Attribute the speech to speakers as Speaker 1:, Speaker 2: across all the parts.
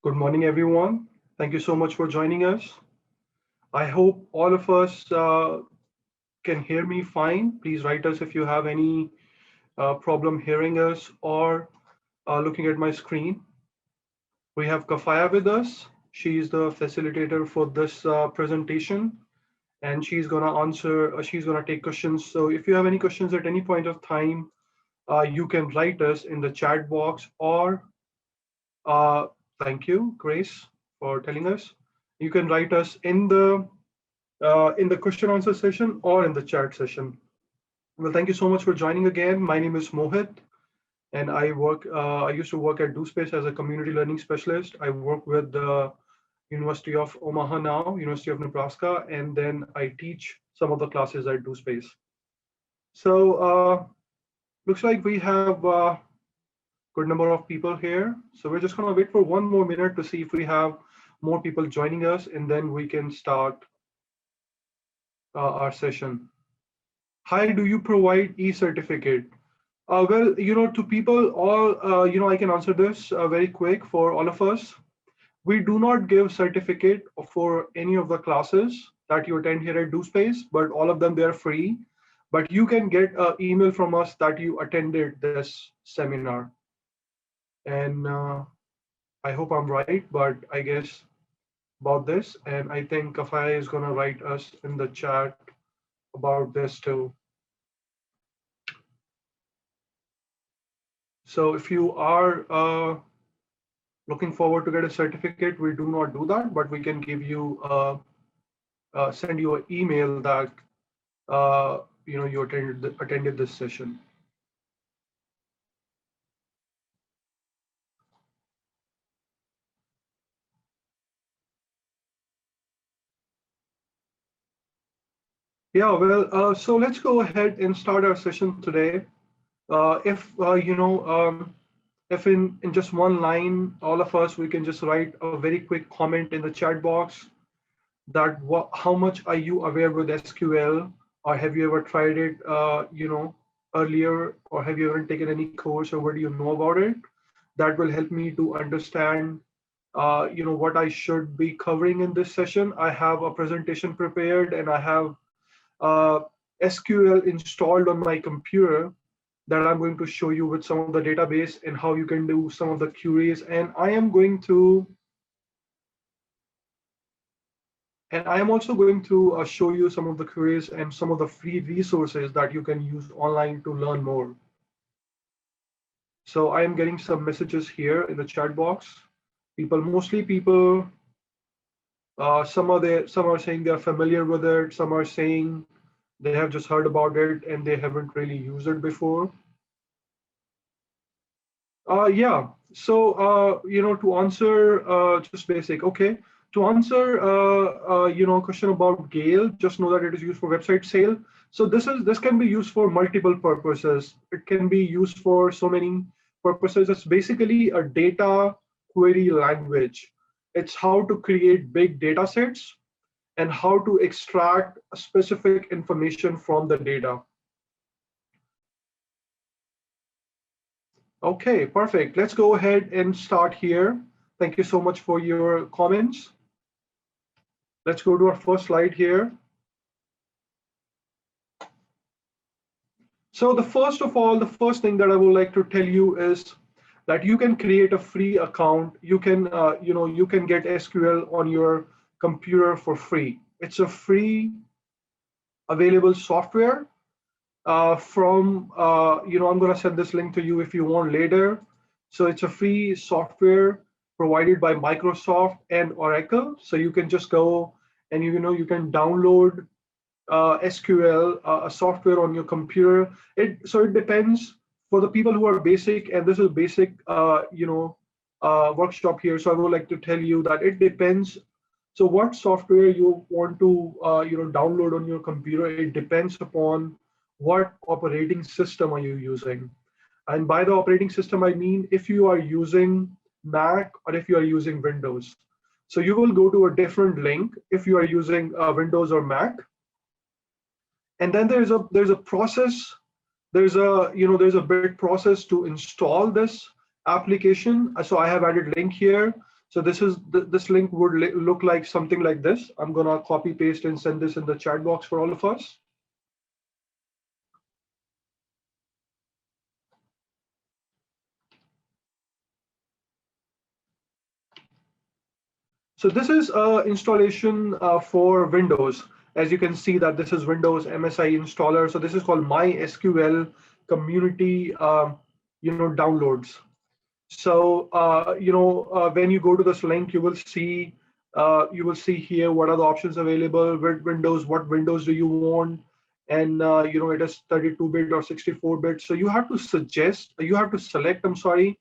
Speaker 1: Good morning, everyone. Thank you so much for joining us. I hope all of us can hear me fine. Please write us if you have any problem hearing us or looking at my screen. We have Kafaya with us. She's the facilitator for this presentation, and she's gonna answer. She's gonna take questions. So if you have any questions at any point of time, you can write us in the chat box or uh, thank you, Grace, for telling us. You can write us in the question answer session or in the chat session. Well, thank you so much for joining again. My name is Mohit, and I used to work at DoSpace as a community learning specialist. I work with the University of Omaha now, University of Nebraska, and then I teach some of the classes at DoSpace. So looks like we have a good number of people here. So we're just gonna wait for one more minute to see if we have more people joining us, and then we can start our session. How do you provide e-certificate? Well, to people, I can answer this very quick for all of us. We do not give certificate for any of the classes that you attend here at DoSpace, but all of them, they're free. But you can get an email from us that you attended this seminar. And I hope I'm right, but I guess about this. And I think Kafaya is gonna write us in the chat about this too. So if you are looking forward to get a certificate, we do not do that, but we can give you send you an email that you attended this session. Yeah, well, so let's go ahead and start our session today. If in just one line, all of us, we can just write a very quick comment in the chat box that how much are you aware with SQL, or have you ever tried it, earlier, or have you ever taken any course, or what do you know about it? That will help me to understand, what I should be covering in this session. I have a presentation prepared, and I have SQL installed on my computer that I'm going to show you with some of the database and how you can do some of the queries. And I am also going to show you some of the queries and some of the free resources that you can use online to learn more. So I am getting some messages here in the chat box. Mostly people, some are saying they're familiar with it. Some are saying they have just heard about it and they haven't really used it before. Yeah, so, to answer just basic, okay. To answer, question about Gale, just know that it is used for website sale. So this can be used for multiple purposes. It can be used for so many purposes. It's basically a data query language. It's how to create big data sets and how to extract specific information from the data. Okay, perfect. Let's go ahead and start here. Thank you so much for your comments. Let's go to our first slide here. So the first thing that I would like to tell you is that you can create a free account. You can, you can get SQL on your computer for free. It's a free available software I'm going to send this link to you if you want later. So it's a free software provided by Microsoft and Oracle. So you can just go and you can download SQL software on your computer. So it depends for the people who are basic, and this is basic workshop here. So I would like to tell you that it depends. So what software you want to download on your computer, it depends upon what operating system are you using. And by the operating system, I mean if you are using Mac or if you are using Windows. So you will go to a different link if you are using Windows or Mac. And then there's a process, there's a bit process to install this application. So I have added link here. So this link would look like something like this. I'm gonna copy paste and send this in the chat box for all of us. So this is installation for Windows. As you can see that this is Windows MSI installer. So this is called MySQL Community, downloads. So when you go to this link, you will see here what are the options available with Windows. What Windows do you want? And it is 32-bit or 64-bit. So you have to select. I'm sorry,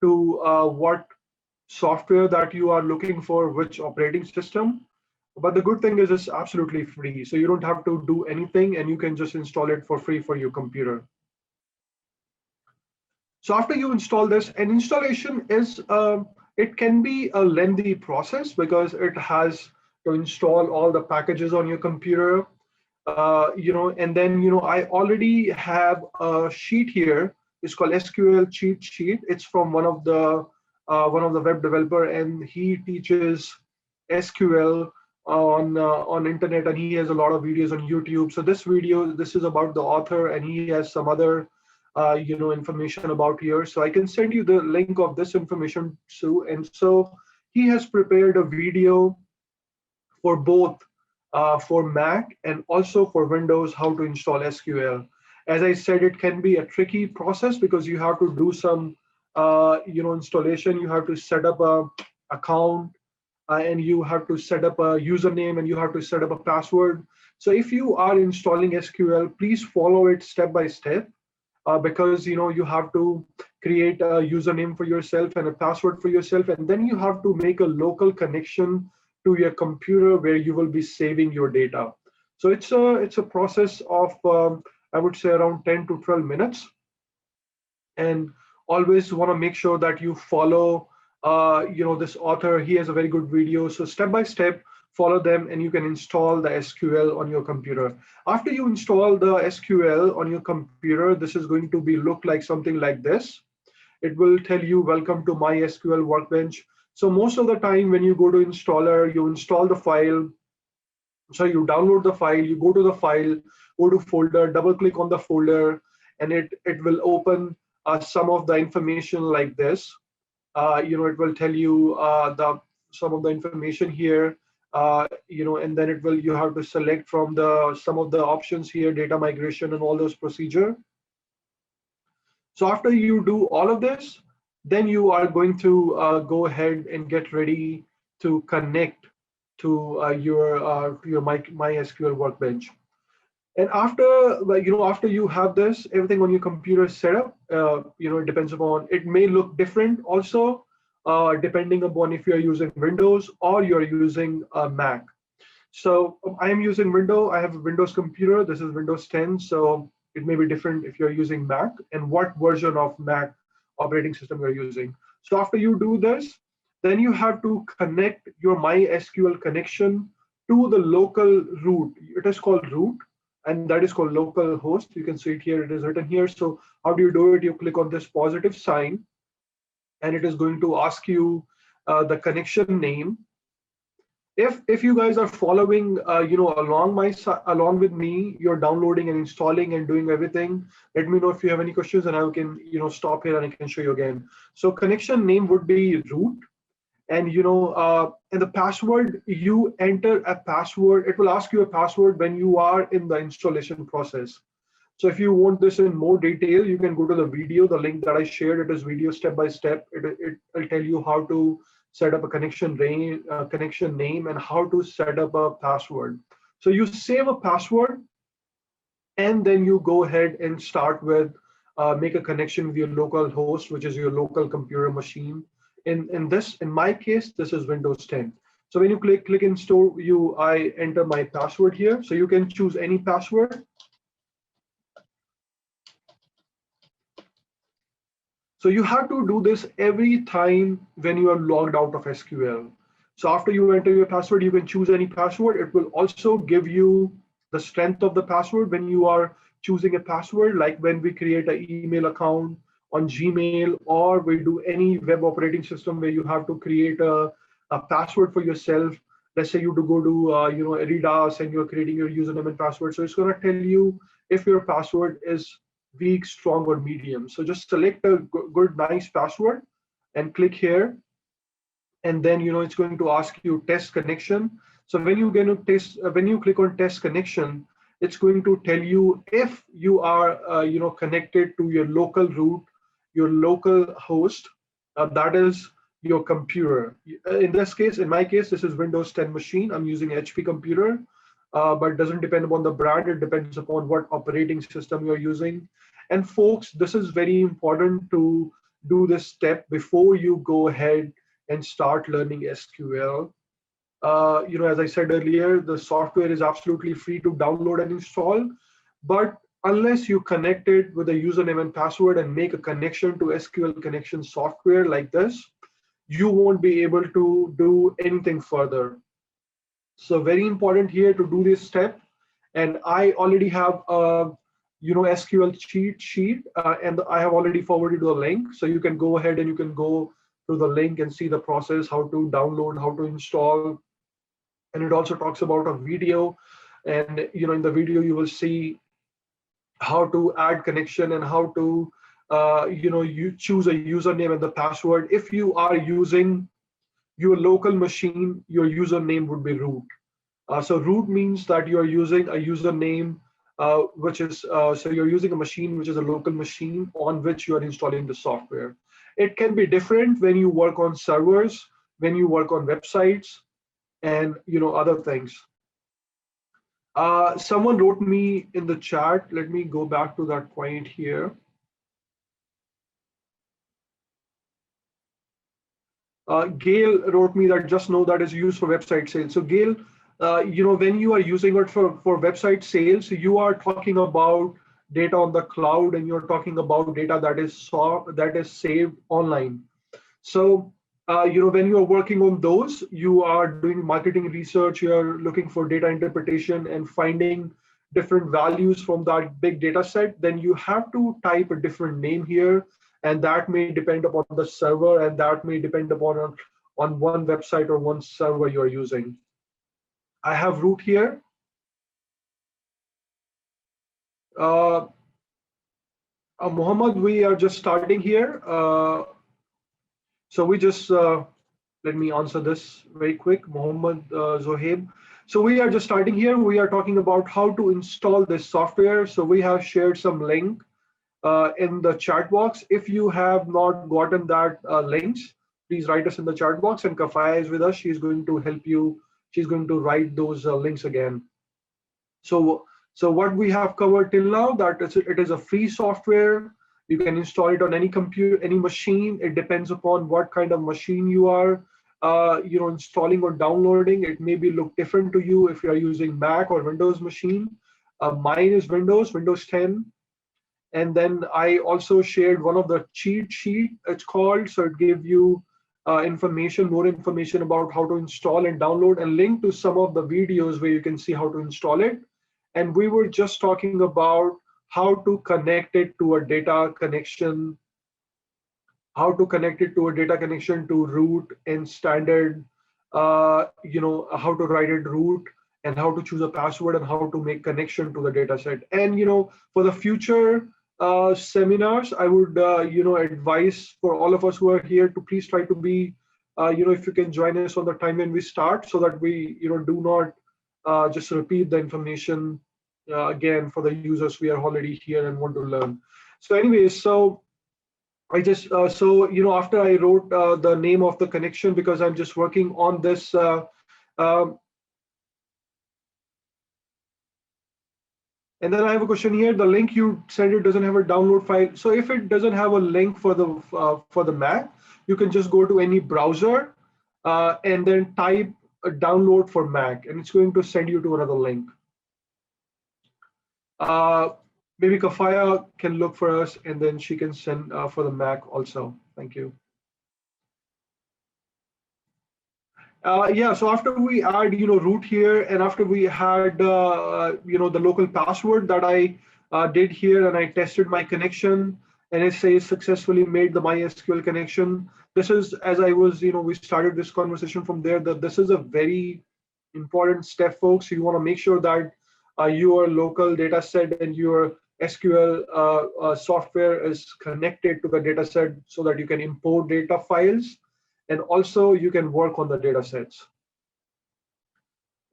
Speaker 1: to what software that you are looking for, which operating system. But the good thing is it's absolutely free. So you don't have to do anything and you can just install it for free for your computer. So after you install this, an installation it can be a lengthy process because it has to install all the packages on your computer. And then I already have a sheet here. It's called SQL cheat sheet. It's from one of the web developer, and he teaches SQL on internet, and he has a lot of videos on YouTube. So this is about the author, and he has some other information about here. So I can send you the link of this information too. And so he has prepared a video for both for Mac and also for Windows, how to install SQL. As I said, it can be a tricky process because you have to do some installation. You have to set up a account, and you have to set up a username, and you have to set up a password. So if you are installing SQL, please follow it step by step, because you have to create a username for yourself and a password for yourself, and then you have to make a local connection to your computer where you will be saving your data. So it's a process of I would say around 10 to 12 minutes, and always want to make sure that you follow this author. He has a very good video, so step by step follow them and you can install the SQL on your computer. After you install the SQL on your computer, this is going to be look like something like this. It will tell you welcome to MySQL Workbench. So most of the time when you go to installer, you install the file. So you download the file, you go to the file, go to folder, double click on the folder, and it will open some of the information like this. It will tell you the some of the information here, and then you have to select from the some of the options here, data migration and all those procedure. So after you do all of this, then you are going to go ahead and get ready to connect to your MySQL Workbench. And after you have this, everything on your computer set up, it depends upon, it may look different also, depending upon if you're using Windows or you're using Mac. So I am using Windows. I have a Windows computer. This is Windows 10. So it may be different if you're using Mac and what version of Mac operating system you're using. So after you do this, then you have to connect your MySQL connection to the local root. It is called root, and that is called local host. You can see it here. It is written here. So how do you do it? You click on this positive sign, and it is going to ask you the connection name. If you guys are following along with me, you're downloading and installing and doing everything, let me know if you have any questions, and I can stop here and I can show you again. So connection name would be root, and and the password, you enter a password. It will ask you a password when you are in the installation process. So if you want this in more detail, you can go to the video, the link that I shared. It is video step by step. It'll tell you how to set up a connection name and how to set up a password. So you save a password, and then you go ahead and start with make a connection with your local host, which is your local computer machine. In my case, this is Windows 10. So when you click install, I enter my password here. So you can choose any password. So you have to do this every time when you are logged out of SQL. So after you enter your password, you can choose any password. It will also give you the strength of the password when you are choosing a password, like when we create an email account on Gmail, or we do any web operating system where you have to create a password for yourself. Let's say you to go to Adidas and you're creating your username and password. So it's going to tell you if your password is weak, strong, or medium. So just select a good, nice password and click here, and then it's going to ask you test connection. So when you going to test, when you click on test connection, it's going to tell you if you are connected to your local root, your local host, that is your computer. In this case, in my case, this is Windows 10 machine. I'm using HP computer, but it doesn't depend upon the brand. It depends upon what operating system you're using. And folks, this is very important to do this step before you go ahead and start learning SQL. As I said earlier, the software is absolutely free to download and install, but unless you connect it with a username and password and make a connection to SQL connection software like this, you won't be able to do anything further. So very important here to do this step. And I already have a SQL cheat sheet, and I have already forwarded the link. So you can go ahead and you can go to the link and see the process, how to download, how to install. And it also talks about a video. And in the video, you will see how to add connection and how to you choose a username and the password. If you are using your local machine, your username would be root. So root means that you are using a username, which is, so you're using a machine which is a local machine on which you are installing the software. It can be different when you work on servers, when you work on websites, and other things. Someone wrote me in the chat. Let me go back to that point here. Gail wrote me that just know that is used for website sales. So Gail, when you are using it for website sales, you are talking about data on the cloud, and you're talking about data that is saved online. So when you are working on those, you are doing marketing research, you're looking for data interpretation and finding different values from that big data set, then you have to type a different name here, and that may depend upon the server, and that may depend upon on one website or one server you're using. I have root here. Mohammed, we are just starting here. So we just, let me answer this very quick, Mohammed Zohaib. So we are just starting here. We are talking about how to install this software. So we have shared some link in the chat box. If you have not gotten that links, please write us in the chat box, and Kafaya is with us. She's going to help you. She's going to write those links again. So what we have covered till now, that it is a free software. You can install it on any computer, any machine. It depends upon what kind of machine you are installing or downloading. It may be look different to you if you are using Mac or Windows machine. Mine is Windows 10. And then I also shared one of the cheat sheet, it's called, so it gives you more information about how to install and download, and link to some of the videos where you can see how to install it. And we were just talking about how to connect it to a data connection, how to root and standard, how to write it root, and how to choose a password, and how to make connection to the data set. And for the future seminars, I would advise for all of us who are here to please try to be if you can join us on the time when we start, so that we do not just repeat the information again for the users we are already here and want to learn. So anyways, so I just after I wrote the name of the connection, because I'm just working on this and then I have a question here. The link you sent, it doesn't have a download file. So if it doesn't have a link for the Mac, you can just go to any browser and then type a download for Mac, and it's going to send you to another link. Maybe Kafaya can look for us, and then she can send for the Mac also. Thank you. Yeah, so after we add root here, and after we had the local password that I did here, and I tested my connection, and it says successfully made the MySQL connection. This is, as I was, we started this conversation from there, that this is a very important step, folks. You want to make sure that your local data set and your SQL software is connected to the data set so that you can import data files, and also you can work on the data sets.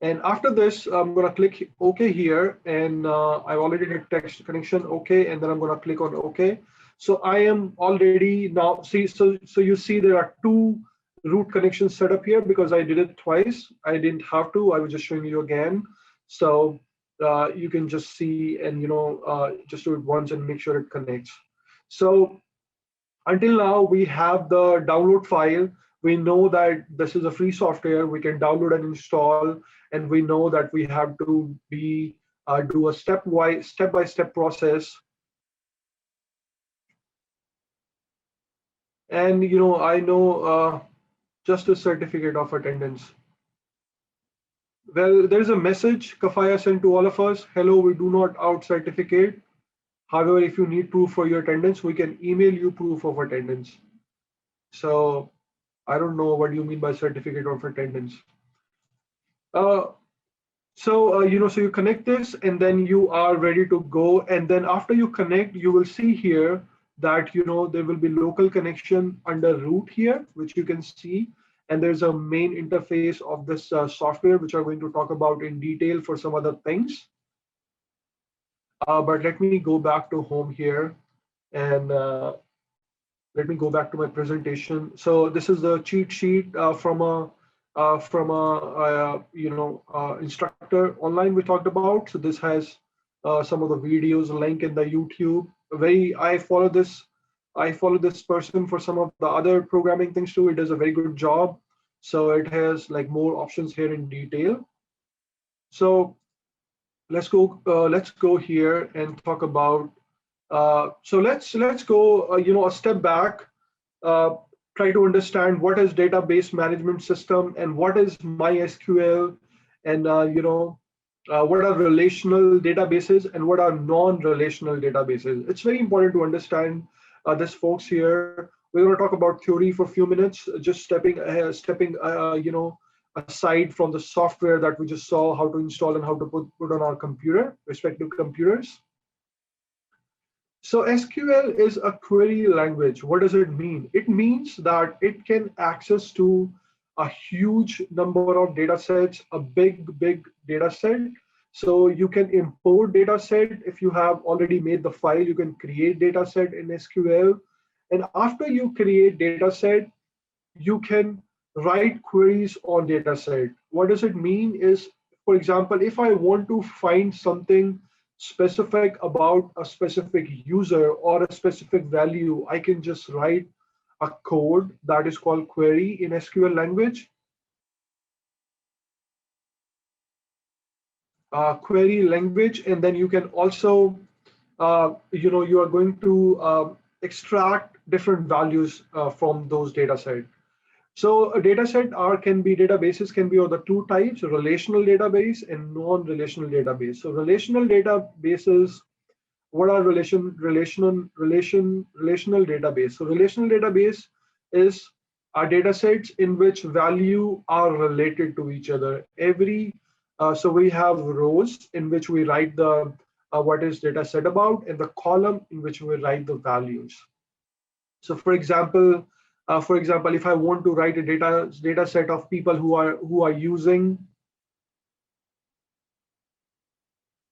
Speaker 1: And after this, I'm going to click OK here, and I've already did text connection OK, and then I'm going to click on OK. So I am already now, see, so you see there are two root connections set up here because I did it twice. I didn't have to, I was just showing you again. So you can just see and, just do it once and make sure it connects. So until now, we have the download file. We know that this is a free software. We can download and install, and we know that we have to do a step-by-step process. And I know just a certificate of attendance. Well, there's a message Kafaya sent to all of us. Hello, we do not out certificate. However, if you need proof for your attendance, we can email you proof of attendance. So I don't know what you mean by certificate of attendance. So you connect this, and then you are ready to go. And then after you connect, you will see here that there will be local connection under root here, which you can see. And there's a main interface of this software, which I'm going to talk about in detail for some other things. But let me go back to home here, and let me go back to my presentation. So this is the cheat sheet from a instructor online we talked about. So this has some of the videos, link in the YouTube. I follow this person for some of the other programming things too. It does a very good job. So it has like more options here in detail. So let's go here and talk about. So let's go a step back. Try to understand what is database management system and what is MySQL, and what are relational databases and what are non-relational databases. It's very important to understand this, folks. Here we're going to talk about theory for a few minutes, just stepping aside from the software that we just saw how to install and how to put on our respective computers. So SQL is a query language. What does it mean? It means that it can access to a huge number of data sets, a big data set. So you can import data set. If you have already made the file, you can create data set in SQL. And after you create data set, you can write queries on data set. What does it mean is, for example, if I want to find something specific about a specific user or a specific value, I can just write a code that is called query in SQL language. Query language, and then you can also, you are going to extract different values from those data sets. So a data set databases can be of the two types: relational database and non-relational database. So relational databases, what are relational database? So relational database is our data sets in which value are related to each other. So we have rows in which we write the what is data set about, and the column in which we write the values. So for example, if I want to write a data set of people who are using,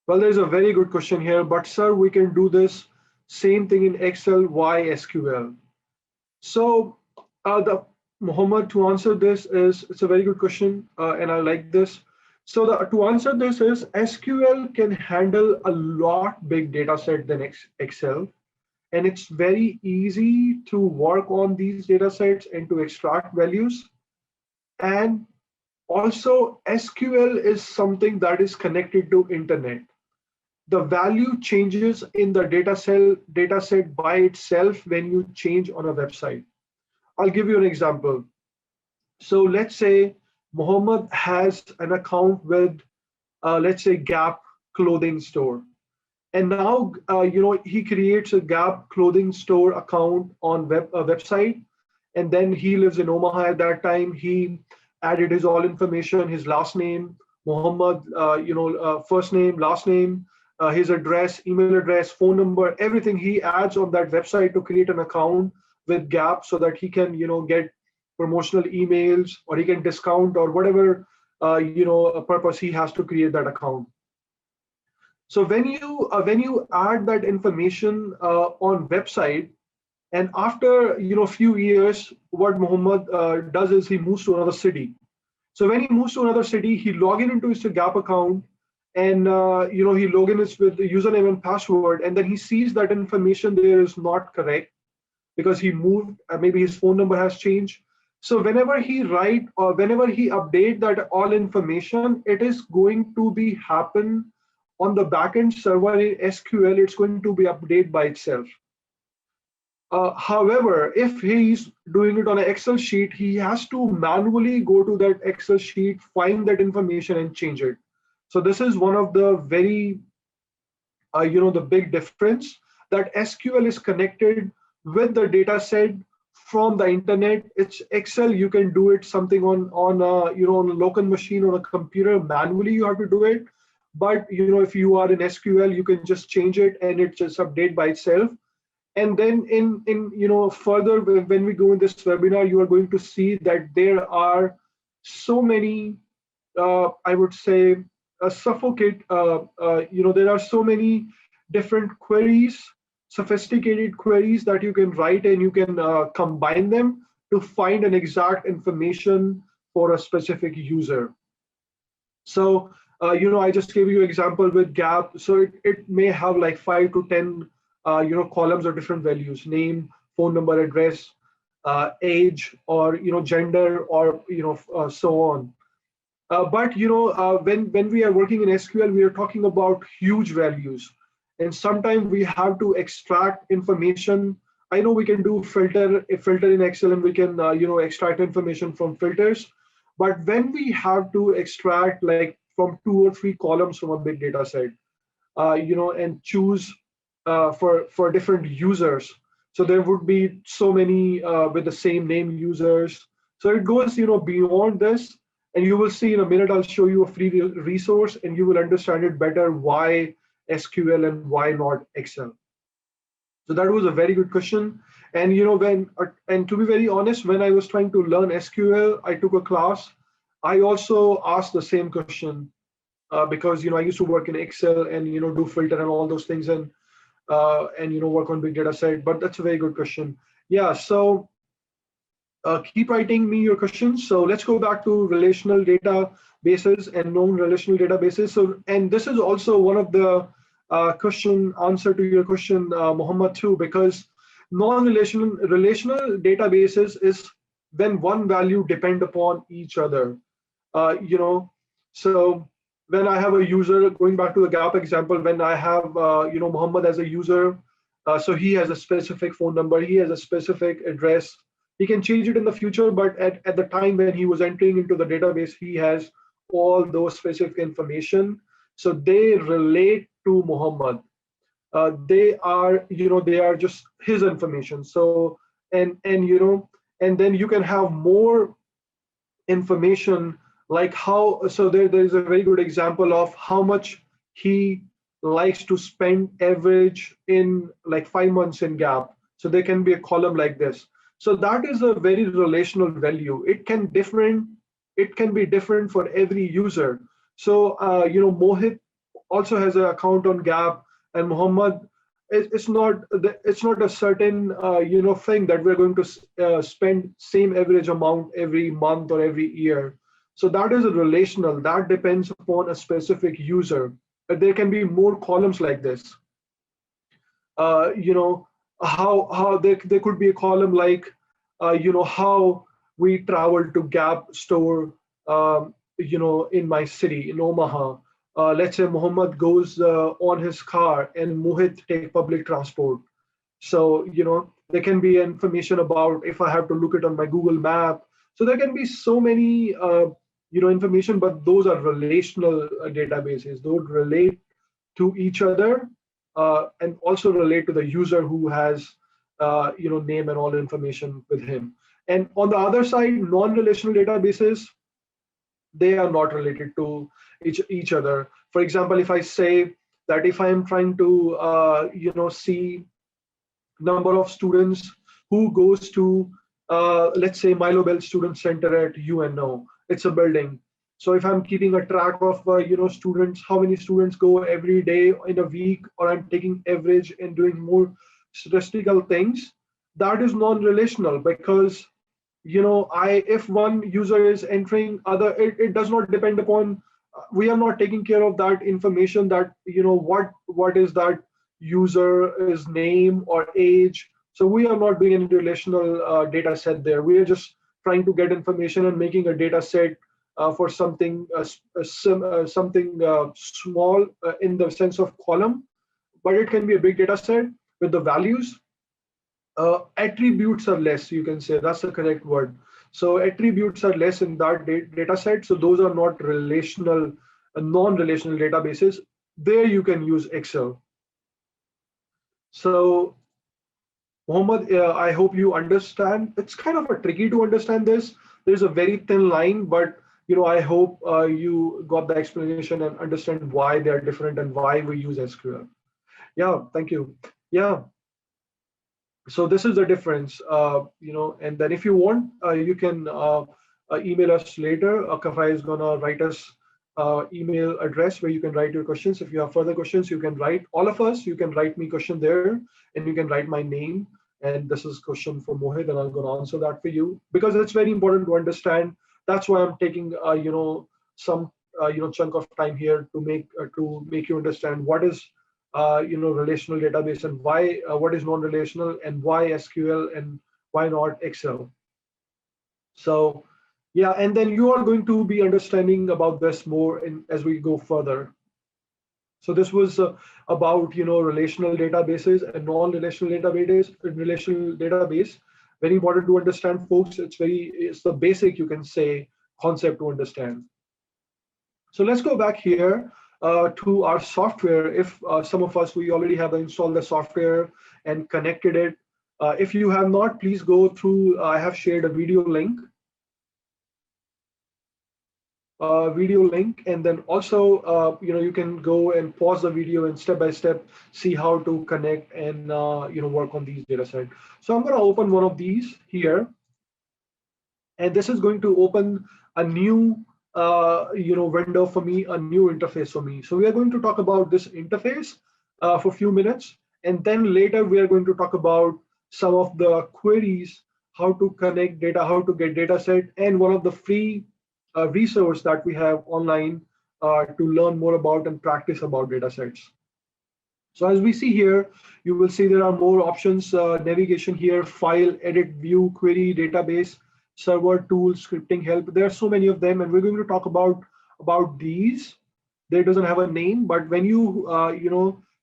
Speaker 1: well, there's a very good question here, but sir, we can do this same thing in Excel. Why SQL? So Mohammed, to answer this it's a very good question, and I like this. So to answer this is SQL can handle a lot big data set than Excel. And it's very easy to work on these data sets and to extract values. And also SQL is something that is connected to internet. The value changes in the data set by itself when you change on a website. I'll give you an example. So let's say Mohammed has an account with, let's say, Gap clothing store. And now, he creates a Gap clothing store account on website, and then he lives in Omaha at that time. He added his all information, his last name, Muhammad, first name, last name, his address, email address, phone number, everything he adds on that website to create an account with Gap so that he can, get promotional emails, or he can discount, or whatever, a purpose he has to create that account. So when you add that information on website, and after few years, what Muhammad does is he moves to another city. So when he moves to another city, he log in into his Gap account, and he log in with the username and password, and then he sees that information there is not correct because he moved. Maybe his phone number has changed. So whenever he write or whenever he update that all information, it is going to be happen on the backend server in SQL. It's going to be updated by itself. However, if he's doing it on an Excel sheet, he has to manually go to that Excel sheet, find that information, and change it. So this is one of the very, the big difference, that SQL is connected with the data set from the internet. It's Excel. You can do it something on on a local machine, on a computer. Manually, you have to do it. But if you are in SQL, you can just change it, and it just update by itself. And then in further, when we go in this webinar, you are going to see that there are so many, I would say, there are so many different queries, sophisticated queries that you can write, and you can combine them to find an exact information for a specific user. So I just gave you an example with Gap. So it may have like 5 to 10 columns of different values: name, phone number, address, age, or gender, or so on. But when we are working in SQL, we are talking about huge values, and sometimes we have to extract information. I know we can do filter in Excel, and we can extract information from filters. But when we have to extract like from 2 or 3 columns from a big data set, and choose for different users. So there would be so many with the same name users. So it goes beyond this, and you will see in a minute. I'll show you a free resource, and you will understand it better why SQL and why not Excel. So that was a very good question. And and to be very honest, when I was trying to learn SQL, I took a class. I also asked the same question because I used to work in Excel and do filter and all those things, and work on big data set. But that's a very good question. Yeah. So keep writing me your questions. So let's go back to relational databases and known relational databases. So, and this is also one of the answer to your question, Muhammad, too, because relational databases is when one value depend upon each other. So when I have a user, going back to the Gap example, when I have Muhammad as a user, so he has a specific phone number, he has a specific address. He can change it in the future, but at the time when he was entering into the database, he has all those specific information. So they relate to Muhammad. They are just his information. So and then you can have more information, like how. So there's a very good example of how much he likes to spend average in like 5 months in Gap. So there can be a column like this. So that is a very relational value. It can be different for every user. So Mohit also has an account on Gap, and Muhammad, it's not a certain thing that we're going to spend same average amount every month or every year. So that is a relational, that depends upon a specific user. But there can be more columns like this. How there could be a column like how we travel to Gap store in my city in Omaha. Let's say Muhammad goes on his car and Mohit take public transport. So there can be information about if I have to look it on my Google map. So there can be so many information, but those are relational databases. Those relate to each other, and also relate to the user who has name and all information with him. And on the other side, non-relational databases, they are not related to each other. For example, if I say that if I am trying to see number of students who goes to let's say Milo Bell Student Center at UNO, it's a building. So if I'm keeping a track of students, how many students go every day in a week, or I'm taking average and doing more statistical things, that is non-relational, because I if one user is entering other, it does not depend upon, we are not taking care of that information, that what is that user's name or age. So we are not doing any relational data set there. We are just trying to get information and making a data set for something something small in the sense of column, but it can be a big data set with the values. Attributes are less, you can say, that's the correct word. So attributes are less in that data set, so those are not relational, non-relational databases. There you can use Excel. So Mohammed, I hope you understand. It's kind of a tricky to understand this. There's a very thin line, but I hope you got the explanation and understand why they are different and why we use SQL. Yeah, thank you. Yeah, so this is the difference, and then if you want, you can email us later. Kafai is gonna write us email address where you can write your questions. If you have further questions, you can write all of us. You can write me question there, and you can write my name. And this is question for Mohit, and I'm gonna answer that for you because it's very important to understand. That's why I'm taking some chunk of time here to make you understand what is relational database and why what is non-relational and why SQL and why not Excel. So yeah, and then you are going to be understanding about this more as we go further. So this was about relational databases and non-relational database. Very important to understand, folks. It's the basic, you can say, concept to understand. So let's go back here to our software. If some of us, we already have installed the software and connected it. If you have not, please go through, I have shared a video link. And then also you can go and pause the video and step by step see how to connect and work on these data sets. So I'm going to open one of these here, and this is going to open a new window for me, a new interface for me. So we are going to talk about this interface for a few minutes, and then later we are going to talk about some of the queries, how to connect data, how to get data set, and one of the free resource that we have online to learn more about and practice about data sets. So as we see here, you will see there are more options, navigation here, file, edit, view, query, database, server, tools, scripting, help. There are so many of them, and we're going to talk about these. There doesn't have a name, but when you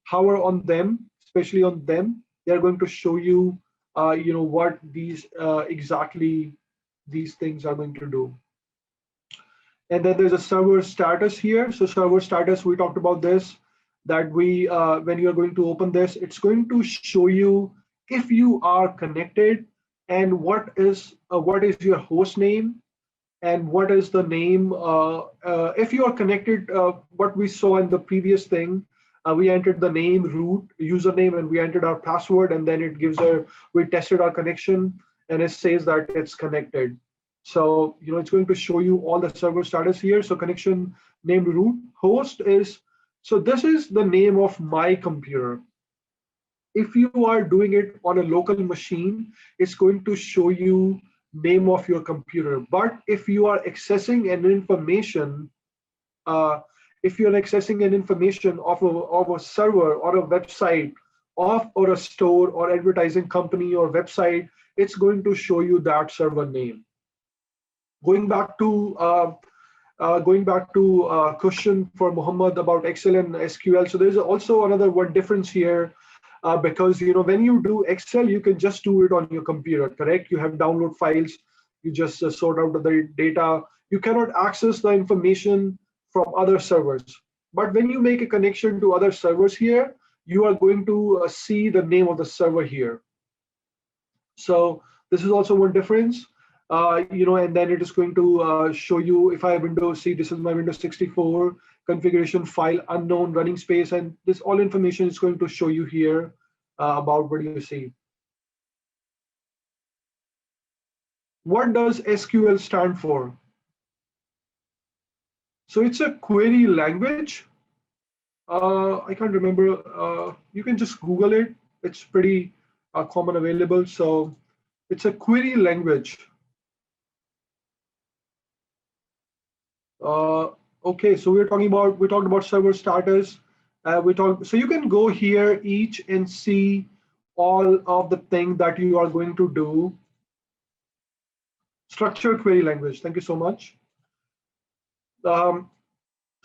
Speaker 1: hover on them, especially on them, they're going to show you what these exactly these things are going to do. And then there's a server status here. So server status, we talked about this, that we when you're going to open this, it's going to show you if you are connected and what is your host name and what is the name. If you are connected, what we saw in the previous thing, we entered the name, root, username, and we entered our password, and then it gives we tested our connection, and it says that it's connected. So it's going to show you all the server status here. So connection name, root, host is, so this is the name of my computer. If you are doing it on a local machine, it's going to show you name of your computer. But if you are accessing an information, of a server or a website or a store or advertising company or website, it's going to show you that server name. Going back to question for Muhammad about Excel and SQL. So there's also another one difference here, because when you do Excel, you can just do it on your computer, correct? You have download files, you just sort out the data. You cannot access the information from other servers. But when you make a connection to other servers here, you are going to see the name of the server here. So this is also one difference, and then it is going to show you if I have Windows, see this is my Windows 64 configuration file unknown running space, and this all information is going to show you here about what you see. What does SQL stand for? So it's a query language. I can't remember. You can just Google it. It's pretty common available. So it's a query language. Okay, so we talked about server status. So you can go here each and see all of the thing that you are going to do. Structured query language. Thank you so much.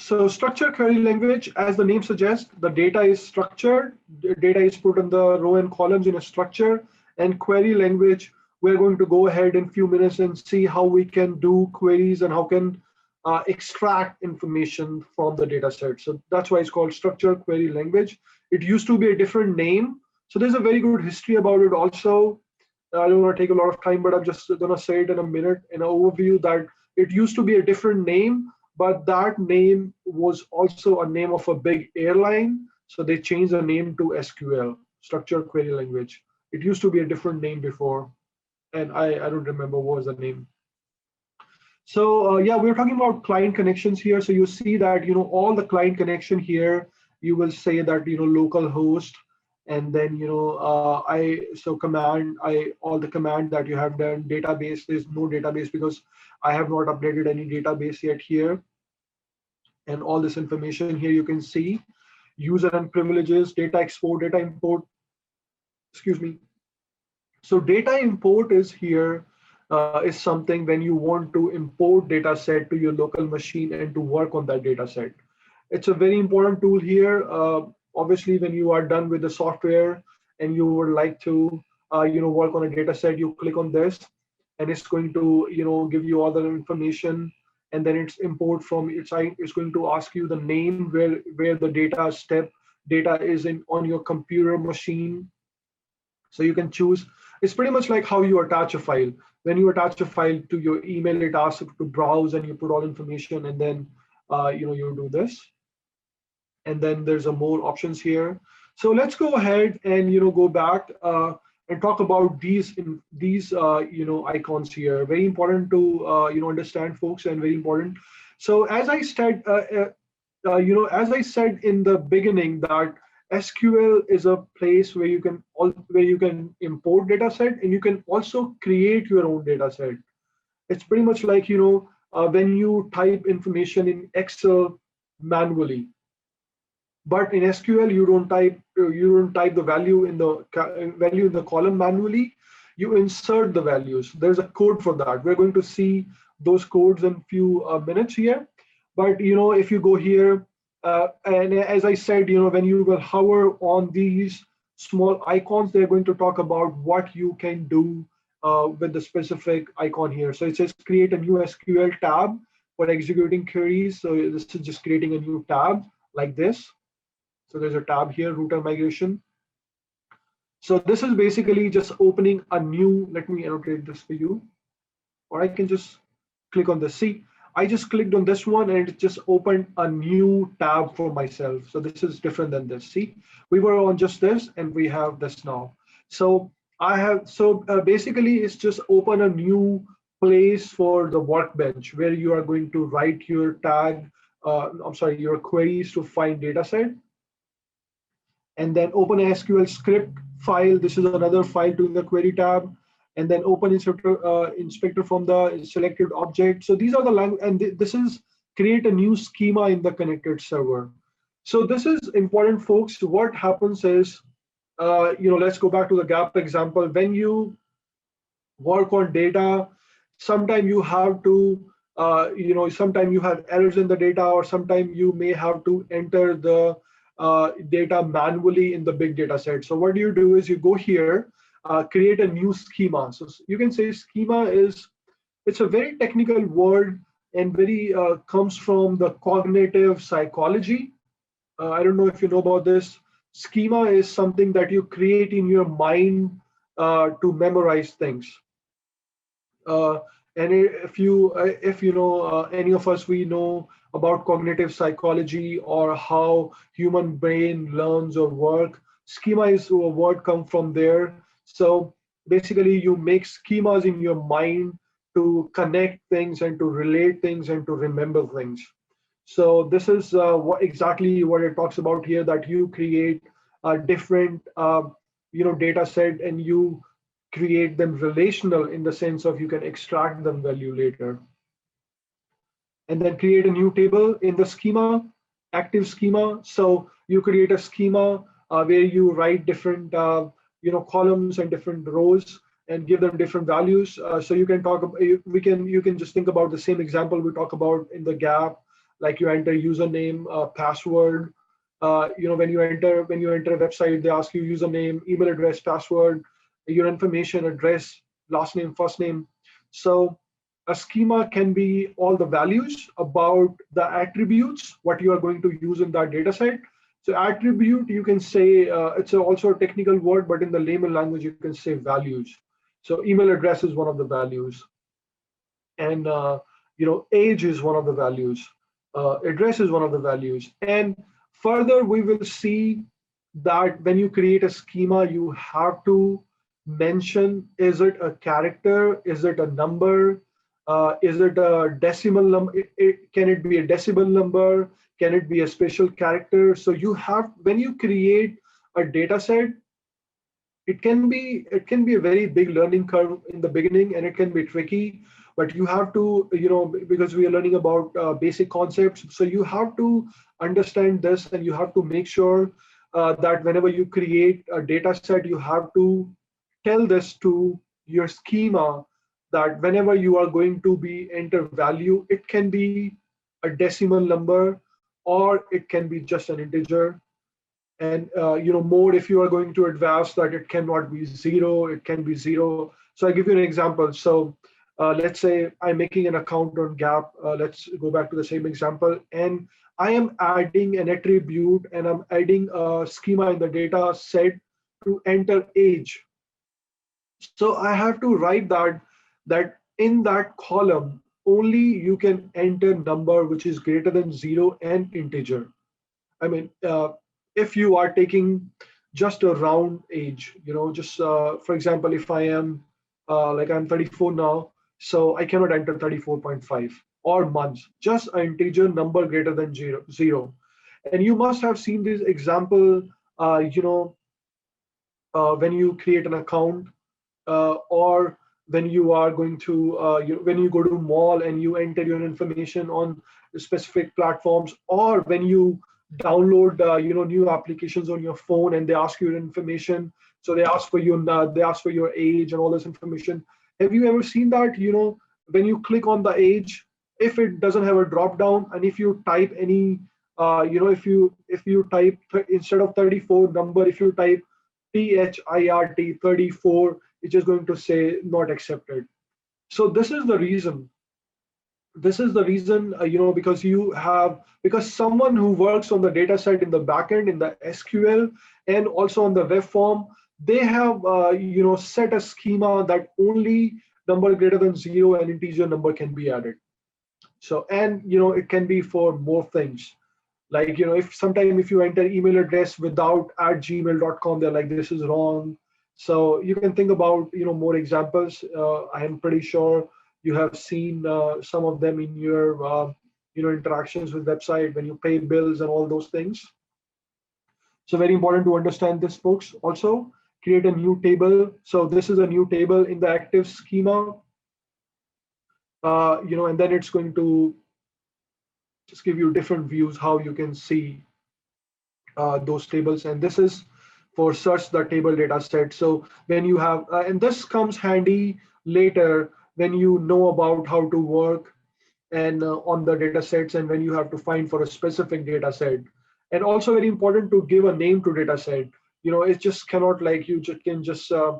Speaker 1: So structured query language, as the name suggests, the data is structured. The data is put in the row and columns in a structure. And query language, we're going to go ahead in a few minutes and see how we can do queries and how can extract information from the data set. So that's why it's called structured query language. It used to be a different name. So there's a very good history about it also. I don't want to take a lot of time, but I'm just going to say it in a minute in an overview that it used to be a different name, but that name was also a name of a big airline. So they changed the name to SQL, structured query language. It used to be a different name before, and I don't remember what was the name. So yeah, we're talking about client connections here. So you see that, all the client connection here, you will say that, local host, and then, all the command that you have done, database, there's no database because I have not updated any database yet here. And all this information here you can see, user and privileges, data export, data import, excuse me. So data import is here, is something when you want to import data set to your local machine and to work on that data set. It's a very important tool here. Obviously, when you are done with the software and you would like to, work on a data set, you click on this, and it's going to, give you all the information, and then it's import from its side. It's going to ask you the name where the data is on your computer machine. So you can choose. It's pretty much like how you attach a file. When you attach a file to your email, it asks you to browse and you put all information, and then you do this. And then there's a more options here. So let's go ahead and go back and talk about these icons here. Very important to understand, folks, and very important. So as I said, as I said in the beginning, that SQL is a place where you can import data set, and you can also create your own data set. It's pretty much like when you type information in Excel manually, but in SQL you don't type the value in the column manually. You insert the values. There's a code for that. We're going to see those codes in a few minutes here. But if you go here, and as I said, when you will hover on these small icons, they're going to talk about what you can do with the specific icon here. So it says create a new SQL tab for executing queries. So this is just creating a new tab like this. So there's a tab here, router migration. So this is basically just opening a new, let me annotate this for you, or I can just click on this. See, I just clicked on this one and it just opened a new tab for myself. So this is different than this. See, we were on just this and we have this now. So basically it's just open a new place for the workbench where you are going to write your your queries to find data set. And then open a SQL script file. This is another file to the query tab. And then open inspector from the selected object. So these are the language, and this is create a new schema in the connected server. So this is important, folks. What happens is, let's go back to the gap example. When you work on data, sometimes you have to, sometimes you have errors in the data, or sometimes you may have to enter the data manually in the big data set. So what you do is you go here, create a new schema. So you can say schema it's a very technical word and very comes from the cognitive psychology. I don't know if you know about this. schema is something that you create in your mind to memorize things. Uh, and if you know any of us, we know about cognitive psychology or how human brain learns or work. Schema is a word come from there. So basically, you make schemas in your mind to connect things and to relate things and to remember things. So this is exactly what it talks about here, that you create a different data set, and you create them relational in the sense of you can extract them value later. And then create a new table in the schema, active schema. So you create a schema where you write different columns and different rows and give them different values. So you can talk about, you can just think about the same example we talk about in the gap, like you enter username, password. When you enter a website, they ask you username, email address, password, your information, address, last name, first name. So a schema can be all the values about the attributes, what you are going to use in that data set. So attribute, you can say, also a technical word, but in the layman language, you can say values. So email address is one of the values. And age is one of the values. Address is one of the values. And further, we will see that when you create a schema, you have to mention, is it a character, is it a number, is it a decimal number, can it be a decimal number, can it be a special character? So you have, when you create a data set, it can be a very big learning curve in the beginning, and it can be tricky, but you have to, because we are learning about basic concepts, so you have to understand this, and you have to make sure that whenever you create a data set, you have to tell this to your schema, that whenever you are going to be enter value, it can be a decimal number, or it can be just an integer. And more, if you are going to advance, that it cannot be zero, it can be zero. So I give you an example. So let's say I'm making an account on gap. Let's go back to the same example, and I am adding an attribute, and I'm adding a schema in the data set to enter age. So I have to write that in that column only you can enter number which is greater than zero and integer. I mean, if you are taking just a round age, just for example, if I am like I'm 34 now, so I cannot enter 34.5 or months, just an integer number greater than zero. And you must have seen this example, when you create an account, or when you are going to when you go to mall and you enter your information on specific platforms, or when you download new applications on your phone and they ask you your information. So they ask for your age and all this information. Have you ever seen that, when you click on the age, if it doesn't have a drop down, and if you type any if you type instead of 34 number, if you type THIRT 34, it's just going to say not accepted. So this is the reason, because someone who works on the data set in the backend, in the SQL, and also on the web form, they have set a schema that only number greater than zero and integer number can be added. So, and it can be for more things, like if you enter email address without @gmail.com, they're like, this is wrong. So you can think about more examples. I am pretty sure you have seen some of them in your interactions with website, when you pay bills and all those things. So very important to understand this, folks. Also create a new table. So this is a new table in the active schema, and then it's going to just give you different views how you can see those tables. And this is for search the table data set. So when you have, and this comes handy later when you know about how to work and on the data sets, and when you have to find for a specific data set. And also very important to give a name to data set. It just cannot, like, you just can just uh,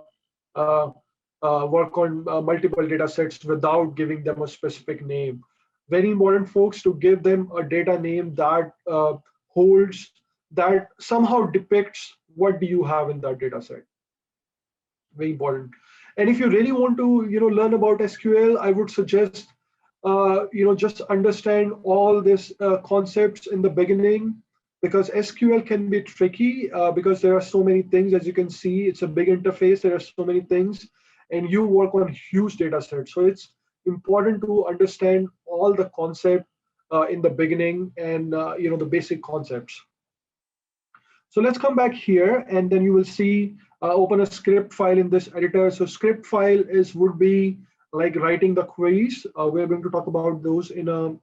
Speaker 1: work on multiple data sets without giving them a specific name. Very important, folks, to give them a data name that holds that somehow depicts what do you have in that data set. Very important. And if you really want to, learn about SQL, I would suggest, just understand all these concepts in the beginning, because SQL can be tricky because there are so many things. As you can see, it's a big interface. There are so many things, and you work on huge data sets. So it's important to understand all the concept in the beginning, and the basic concepts. So let's come back here, and then you will see open a script file in this editor. So script file would be like writing the queries. We're going to talk about those in a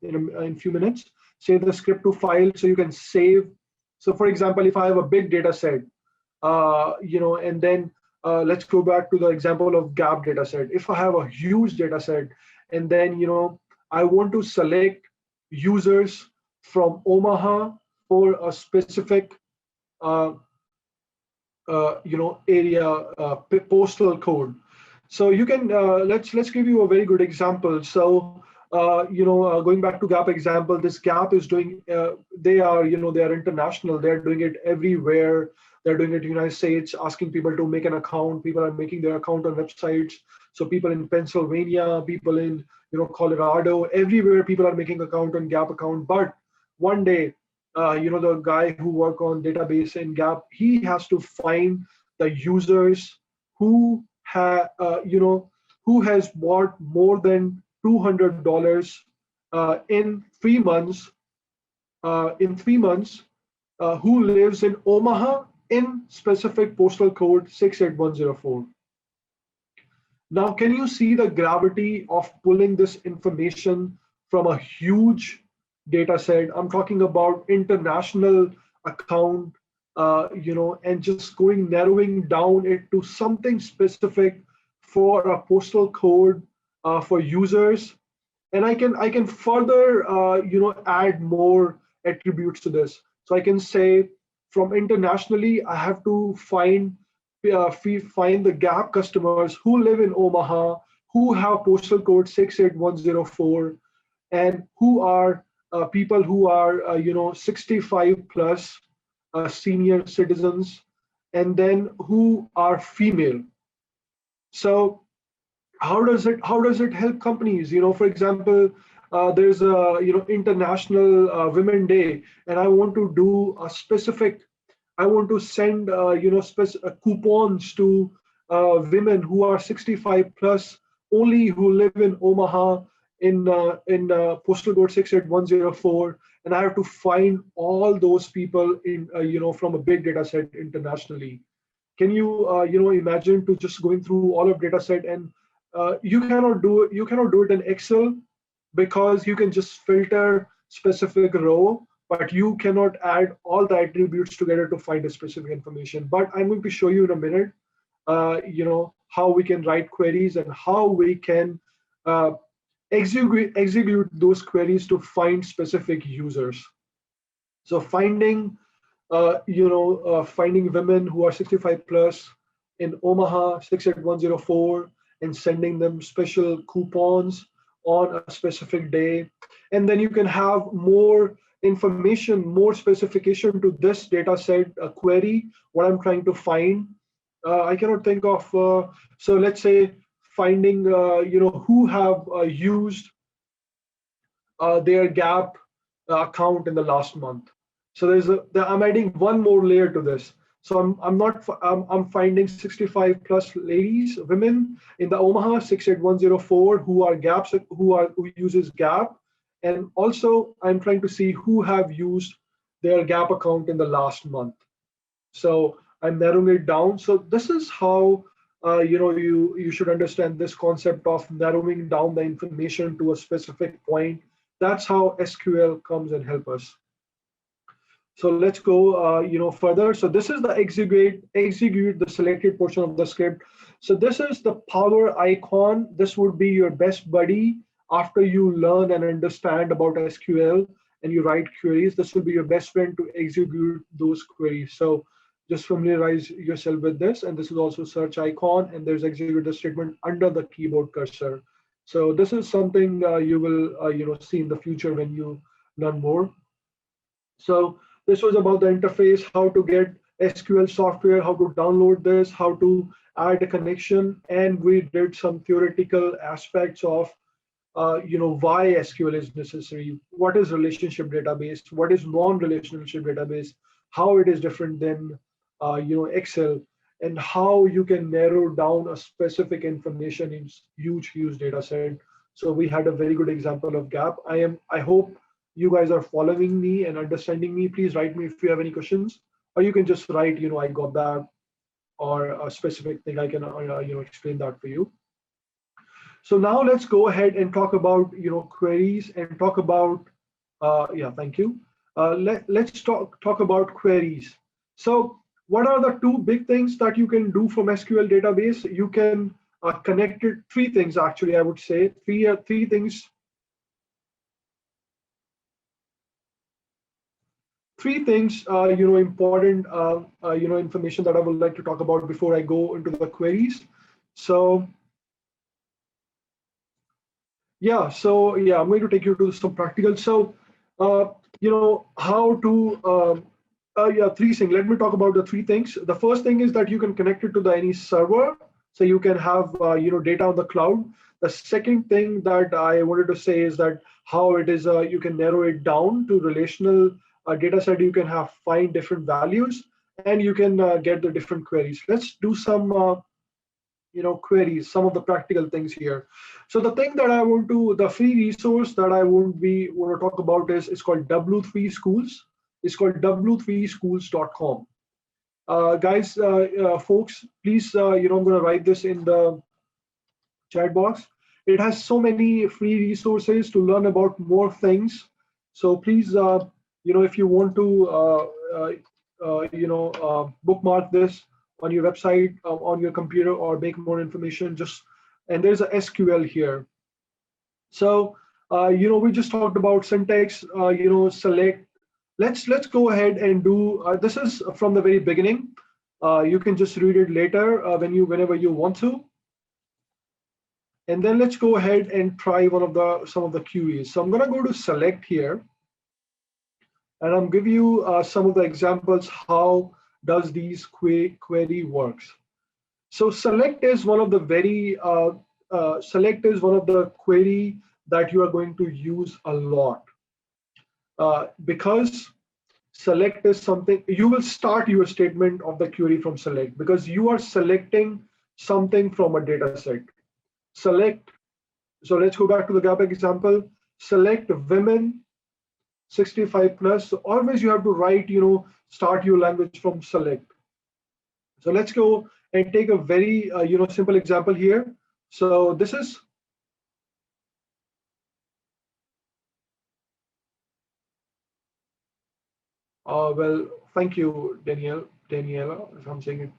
Speaker 1: few minutes. Save the script to file so you can save. So for example, if I have a big data set, and then let's go back to the example of gap data set. If I have a huge data set, and then I want to select users from Omaha for a specific area postal code. So you can let's give you a very good example. So going back to Gap example, this Gap is doing they are international. They're doing it everywhere. They're doing it in the United States, asking people to make an account. People are making their account on websites. So people in Pennsylvania, people in Colorado, everywhere people are making account on Gap account. But one day, the guy who work on database in Gap, he has to find the users who who has bought more than $200 in 3 months. Who lives in Omaha in specific postal code 68104. Now, can you see the gravity of pulling this information from a huge data set? I'm talking about international account, and just narrowing down it to something specific for a postal code for users. And I can further, add more attributes to this. So I can say from internationally, I have to find the Gap customers who live in Omaha, who have postal code 68104, and who are people who are 65 plus senior citizens, and then who are female. So how does it help companies? For example, there's a International Women Day, and I want to do a specific. I want to send coupons to women who are 65 plus, only who live in Omaha in postal code 68104, and I have to find all those people in from a big data set internationally. Can you imagine to just going through all of data set, and you cannot do it in Excel, because you can just filter specific row, but you cannot add all the attributes together to find a specific information. But I'm going to show you in a minute, how we can write queries and how we can execute those queries to find specific users. So finding women who are 65 plus in Omaha 68104, and sending them special coupons on a specific day. And then you can have more information, more specification to this data set query, what I'm trying to find. I cannot think of, so let's say finding, who have used their Gap account in the last month. So I'm adding one more layer to this. So I'm finding 65 plus ladies, women in the Omaha 68104 who uses Gap, and also I'm trying to see who have used their Gap account in the last month. So I'm narrowing it down. So this is how you should understand this concept of narrowing down the information to a specific point. That's how SQL comes and help us. So let's go further. So this is the execute the selected portion of the script. So this is the power icon. This would be your best buddy after you learn and understand about SQL and you write queries. This will be your best friend to execute those queries. So just familiarize yourself with this. And this is also search icon, and there's execute the statement under the keyboard cursor. So this is something you will see in the future when you learn more. So This was about the interface, how to get SQL software, how to download this, how to add a connection, and we did some theoretical aspects of why SQL is necessary, what is relationship database, what is non-relationship database, how it is different than Excel, and how you can narrow down a specific information in huge data set. So we had a very good example of gap. I hope you guys are following me and understanding me. Please write me if you have any questions, or you can just write, I got that, or a specific thing I can explain that for you. So now let's go ahead and talk about queries and talk about yeah, thank you. Let's talk about queries. So what are the two big things that you can do from SQL database? You can connect it, three things actually, I would say three things. Three things, important, information that I would like to talk about before I go into the queries. So yeah, I'm going to take you to some practical. So, how to, yeah, three things. Let me talk about the three things. The first thing is that you can connect it to any server, so you can have, data on the cloud. The second thing that I wanted to say is that how it is, you can narrow it down to relational data set. You can find different values, and you can get the different queries. Let's do some queries, some of the practical things here. So the thing that I want to, the free resource that I want to talk about is called W3 Schools. It's called w3schools.com. Guys, folks, please, I'm going to write this in the chat box. It has so many free resources to learn about more things. So please, if you want to, bookmark this on your website, on your computer, or make more information, and there's a SQL here. So, we just talked about syntax, select. Let's go ahead and do, this is from the very beginning. You can just read it later whenever you want to. And then let's go ahead and try some of the queries. So I'm going to go to select here, and I'm give you some of the examples how does these query works. So select is one of the query that you are going to use a lot, because select is something you will start your statement of the query from select, because you are selecting something from a data set. Select. So let's go back to the gap example. Select women 65 plus. So always you have to write, start your language from select. So let's go and take a very, simple example here. So this is, well, thank you, Daniela, if I'm saying it.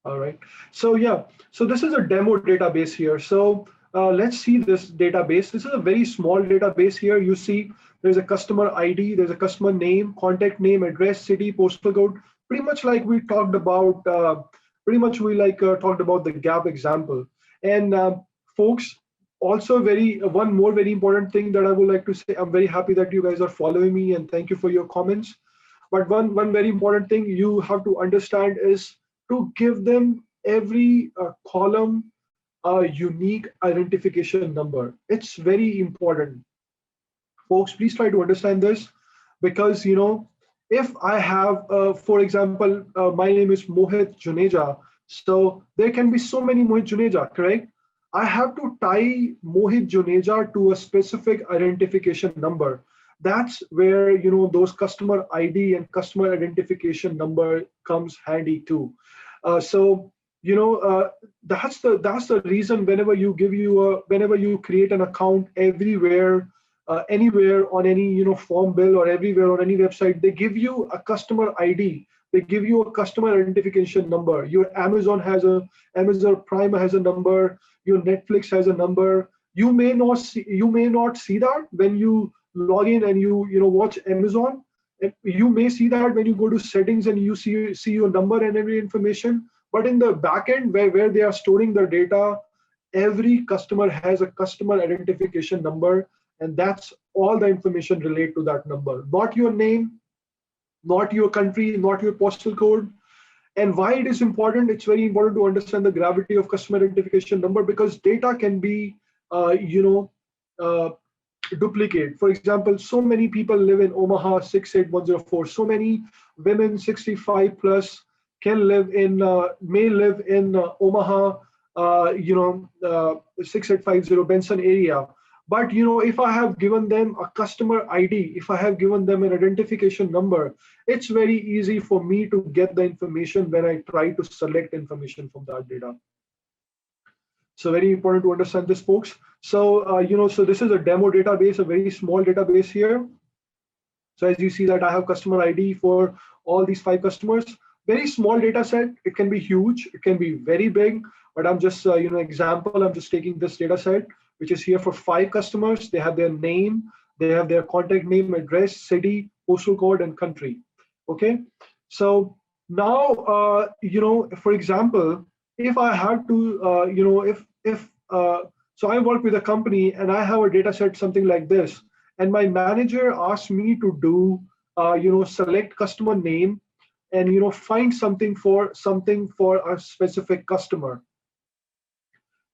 Speaker 1: All right. So yeah, so this is a demo database here. So let's see this database. This is a very small database here. You see there's a customer ID, there's a customer name, contact name, address, city, postal code, pretty much like we talked about, talked about the gap example. And folks, also one more very important thing that I would like to say, I'm very happy that you guys are following me, and thank you for your comments. But one very important thing you have to understand is to give them every column a unique identification number. It's very important. Folks, please try to understand this, because if I have, for example, my name is Mohit Juneja, so there can be so many Mohit Juneja, correct? I have to tie Mohit Juneja to a specific identification number. That's where those customer ID and customer identification number comes handy too. So that's the reason whenever you create an account everywhere, anywhere on any form bill, or everywhere on any website, they give you a customer ID. They give you a customer identification number. Your Amazon Prime has a number. Your Netflix has a number. You may not see that when you log in and you watch Amazon. You may see that when you go to settings and you see your number and every information. But in the backend, where they are storing their data, every customer has a customer identification number, and that's all the information relate to that number. Not your name, not your country, not your postal code. And why it is important? It's very important to understand the gravity of customer identification number, because data can be, you know, duplicate. For example, so many people live in Omaha 68104. So many women 65 plus can live in, may live in Omaha, 6850 Benson area. But if I have given them a customer ID, if I have given them an identification number, it's very easy for me to get the information when I try to select information from that data. So very important to understand this, folks. So, so this is a demo database, a very small database here. So as you see that I have customer ID for all these 5 customers. Very small data set. It can be huge. It can be very big. But I'm just, example, I'm just taking this data set, which is here for 5 customers. They have their name. They have their contact name, address, city, postal code, and country. Okay. So now, for example, if I had to, so I work with a company and I have a data set, something like this, and my manager asked me to do, select customer name and, find something for a specific customer.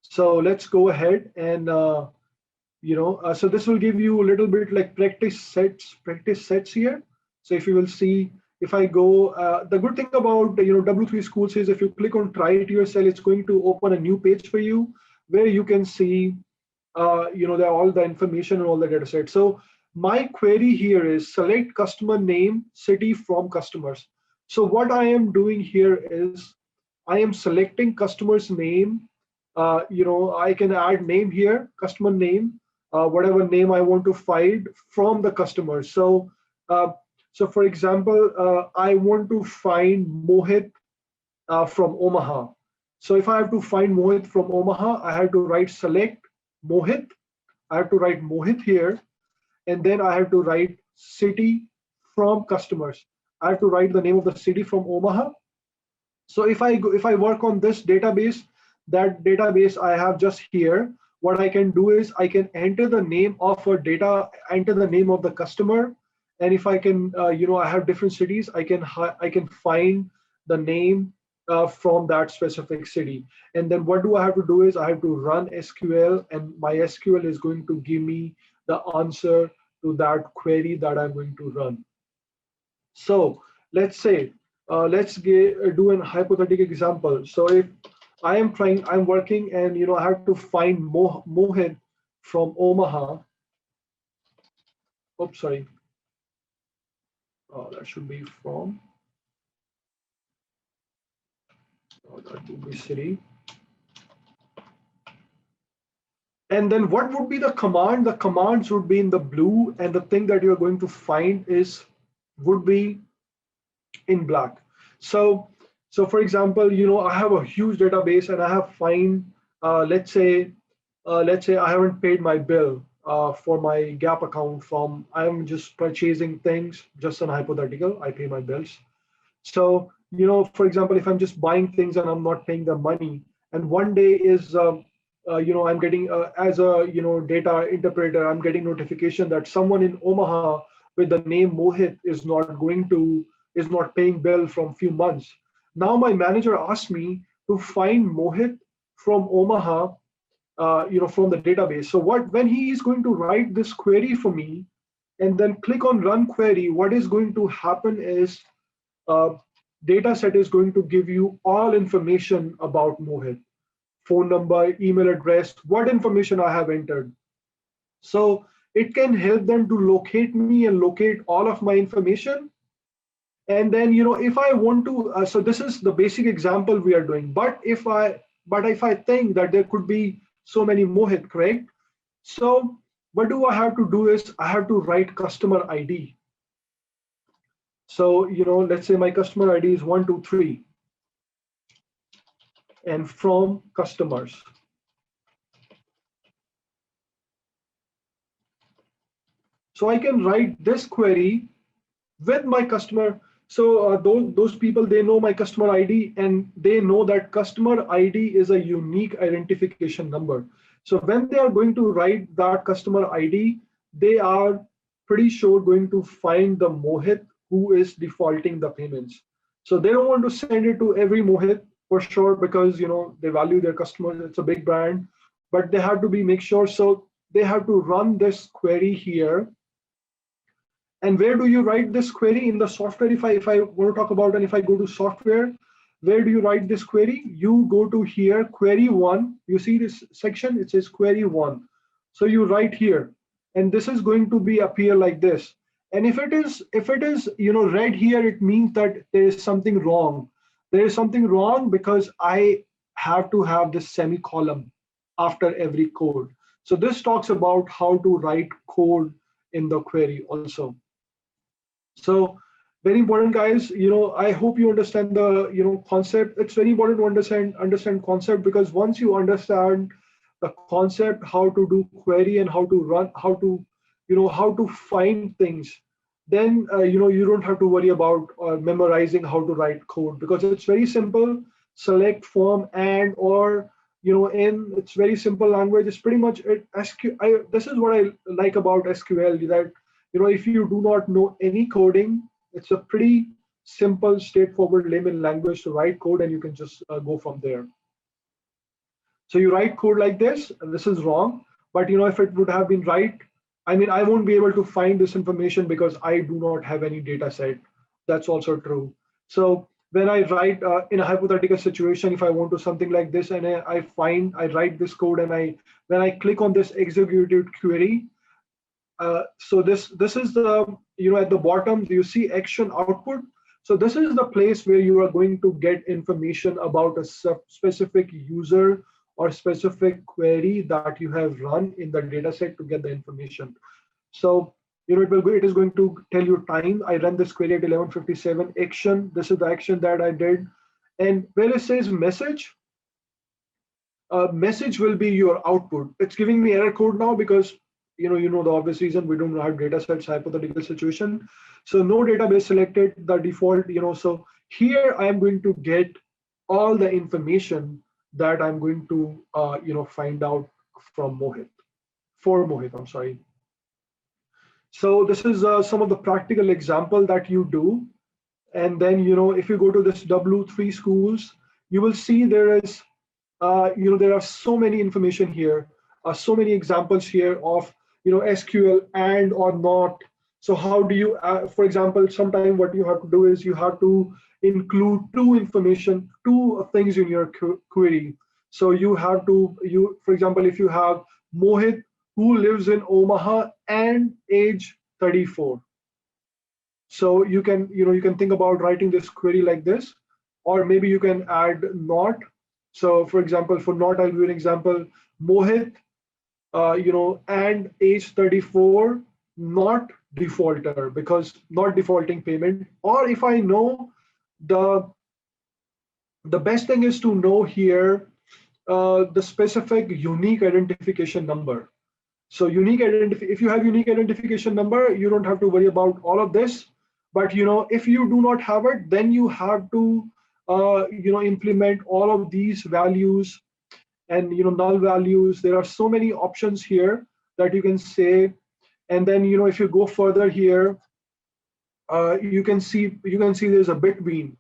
Speaker 1: So let's go ahead and, so this will give you a little bit like practice sets here. So if you will see, if I go, the good thing about, W3 Schools is if you click on try it yourself, it's going to open a new page for you where you can see, there all the information and all the data sets. So my query here is select customer name, city from customers. So what I am doing here is I am selecting customer's name. I can add name here, customer name, whatever name I want to find from the customer. So, for example, I want to find Mohit from Omaha. So if I have to find Mohit from Omaha, I have to write select Mohit. I have to write Mohit here, and then I have to write city from customers. I have to write the name of the city from Omaha. So if I work on this database, that database I have just here, what I can do is I can enter the name of a data, enter the name of the customer, and if I can, I have different cities, I can find the name from that specific city. And then what do I have to do is I have to run SQL, and my SQL is going to give me the answer to that query that I'm going to run. So let's say, let's do an hypothetical example. So if I'm working and, I have to find Mohit from Omaha. Oops, sorry. That should be from. That would be city. And then what would be the command? The commands would be in the blue, and the thing that you're going to find would be in black. So for example, I have a huge database and I have find, let's say I haven't paid my bill for my Gap account I'm just purchasing things, just an hypothetical, I pay my bills. So, for example, if I'm just buying things and I'm not paying the money, and one day is, I'm getting, as a, data interpreter, I'm getting notification that someone in Omaha with the name Mohit is not paying bill from few months. Now my manager asked me to find Mohit from Omaha, from the database. So when he is going to write this query for me and then click on run query, what is going to happen is data set is going to give you all information about Mohit, phone number, email address, what information I have entered. So it can help them to locate me and locate all of my information. And then, if I want to, so this is the basic example we are doing. But if I think that there could be so many Mohit, correct? So what do I have to do is I have to write customer ID. So, let's say my customer ID is 123 and from customers. So I can write this query with my customer. So those people, they know my customer ID and they know that customer ID is a unique identification number. So when they are going to write that customer ID, they are pretty sure going to find the Mohit who is defaulting the payments. So they don't want to send it to every Mohit for sure, because they value their customers. It's a big brand, but they have to be make sure. So they have to run this query here. And where do you write this query in the software? If I want to talk about, and if I go to software, where do you write this query? You go to here, query one. You see this section, it says query one. So you write here, and this is going to be appear like this. And if it is red here, it means that there is something wrong. There is something wrong because I have to have this semicolon after every code. So this talks about how to write code in the query also. So very important, guys. I hope you understand the concept. It's very important to understand concept, because once you understand the concept, how to do query and how to run, how to find things, then you don't have to worry about memorizing how to write code, because it's very simple. Select, form, and, or in it's very simple language. It's pretty much it. This is what I like about SQL, that if you do not know any coding, it's a pretty simple, straightforward layman language to write code, and you can just go from there. So you write code like this, and this is wrong. But if it would have been right, I won't be able to find this information because I do not have any data set. That's also true. So when I write in a hypothetical situation, if I want to something like this, and I write this code, and when I click on this executed query, so this is the at the bottom you see action output. So this is the place where you are going to get information about a specific user or specific query that you have run in the data set to get the information. So it is going to tell you time. I run this query at 11:57. Action, this is the action that I did. And where it says message, message will be your output. It's giving me error code now because the obvious reason, we don't have data sets, hypothetical situation. So no database selected, the default, so here I am going to get all the information that I'm going to find out from Mohit, for Mohit, I'm sorry. So this is some of the practical example that you do. And then if you go to this W3 schools, you will see there is there are so many information here, so many examples here of SQL and or not. So how do you, for example, sometimes what you have to do is you have to include two things in your query. So you have to, for example, if you have Mohit who lives in Omaha and age 34. So you can think about writing this query like this, or maybe you can add not. So for example, for not, I'll give you an example. Mohit, and age 34, not defaulter, because not defaulting payment. Or if I know the best thing is to know here the specific unique identification number. So if you have unique identification number, you don't have to worry about all of this. But if you do not have it, then you have to implement all of these values and null values. There are so many options here that you can say. And then if you go further here, you can see there's a between.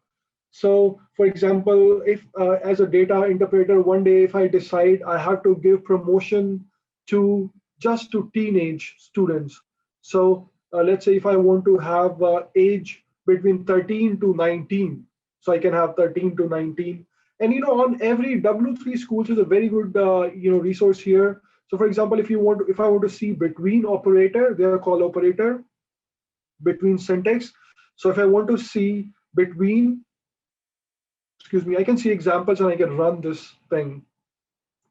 Speaker 1: So for example, if as a data interpreter, one day if I decide I have to give promotion to just to teenage students. So let's say if I want to have age between 13 to 19, so I can have 13 to 19. And on every W3 schools is a very good resource here. So for example, if I want to see between operator, they are called operator, between syntax. So if I want to see between, I can see examples and I can run this thing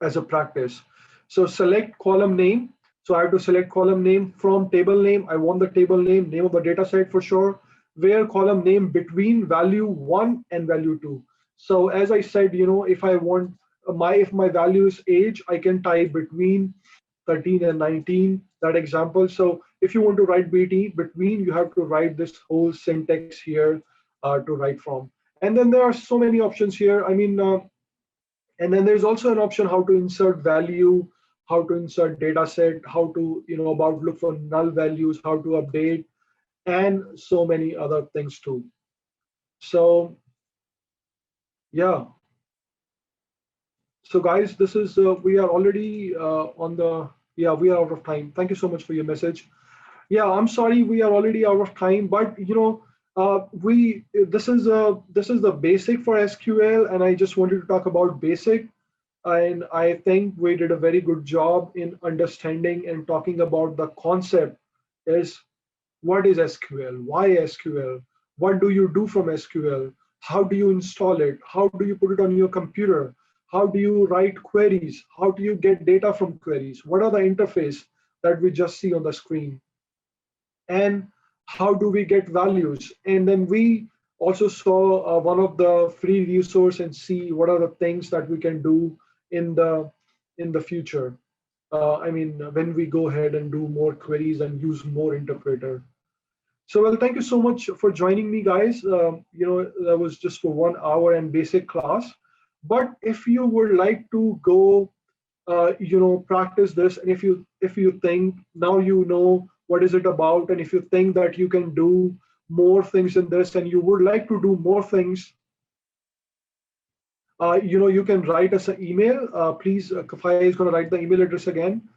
Speaker 1: as a practice. So select column name. So I have to select column name from table name. I want the table name of the data set for sure. Where column name between value 1 and value 2. So as I said, if I want if my value is age, I can type between 13 and 19, that example. So if you want to write between, you have to write this whole syntax here to write from. And then there are so many options here. And then there's also an option how to insert value, how to insert data set, how to, about look for null values, how to update. and so many other things too. So yeah. So guys, this is we are already on the, yeah, we are out of time. Thank you so much for your message. Yeah, I'm sorry, we are already out of time, but we this is the basic for SQL, and I just wanted to talk about basic, and I think we did a very good job in understanding and talking about the concept is what is SQL, why SQL, what do you do from SQL, how do you install it, how do you put it on your computer, how do you write queries, how do you get data from queries, what are the interface that we just see on the screen, and how do we get values. And then we also saw one of the free resource and see what are the things that we can do in the future. I mean, when we go ahead and do more queries and use more interpreter. So, well, thank you so much for joining me, guys. That was just for 1 hour and basic class. But if you would like to go, practice this, and if you think now you know what is it about, and if you think that you can do more things in this, and you would like to do more things, you can write us an email. Please, Kafaya is going to write the email address again.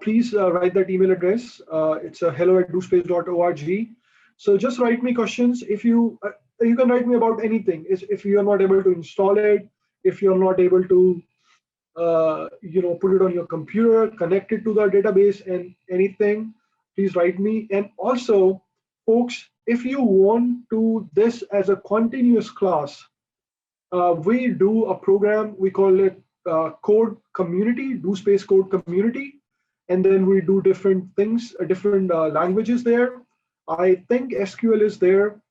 Speaker 1: Please write that email address. It's hello@dospace.org. So just write me questions. If you can write me about anything. If you are not able to install it, if you're not able to put it on your computer, connect it to the database, and anything, please write me. And also, folks, if you want to this as a continuous class, we do a program, we call it code community, do space code community, and then we do different things, different languages there. I think SQL is there,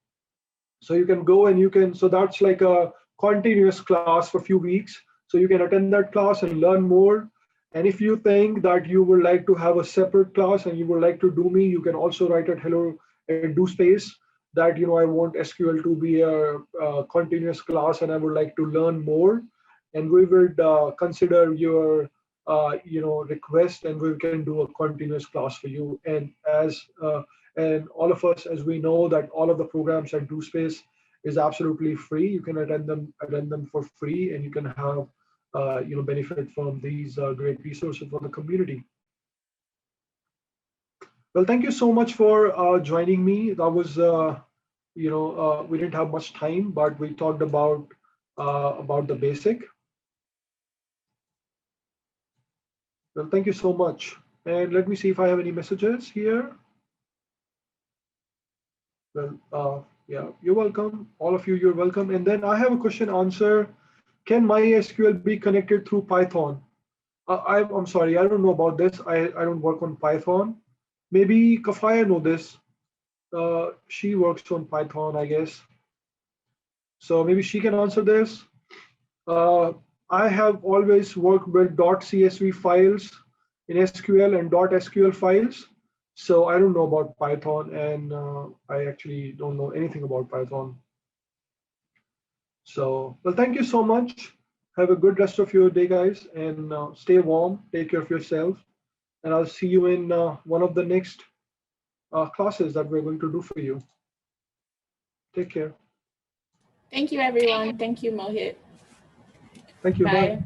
Speaker 1: so you can go and you can, so that's like a continuous class for a few weeks. So you can attend that class and learn more. And if you think that you would like to have a separate class and you would like to do me, you can also write at hello at do space that, I want SQL to be a continuous class and I would like to learn more. And we would consider your request, and we can do a continuous class for you. And all of us, as we know that all of the programs at DoSpace is absolutely free. You can attend them for free, and you can have benefit from these great resources for the community. Well, thank you so much for joining me. That was we didn't have much time, but we talked about the basic. Well, thank you so much. And let me see if I have any messages here. Well, yeah, you're welcome. All of you, you're welcome. And then I have a question answer. Can MySQL be connected through Python? I'm sorry, I don't know about this. I don't work on Python. Maybe Kafaya know this. She works on Python, I guess. So maybe she can answer this. I have always worked with .csv files in SQL and .sql files. So I don't know about Python, and I actually don't know anything about Python. So, well, thank you so much. Have a good rest of your day, guys, and stay warm. Take care of yourself. And I'll see you in one of the next classes that we're going to do for you. Take care.
Speaker 2: Thank you, everyone. Thank you, Mohit.
Speaker 1: Thank you. Bye.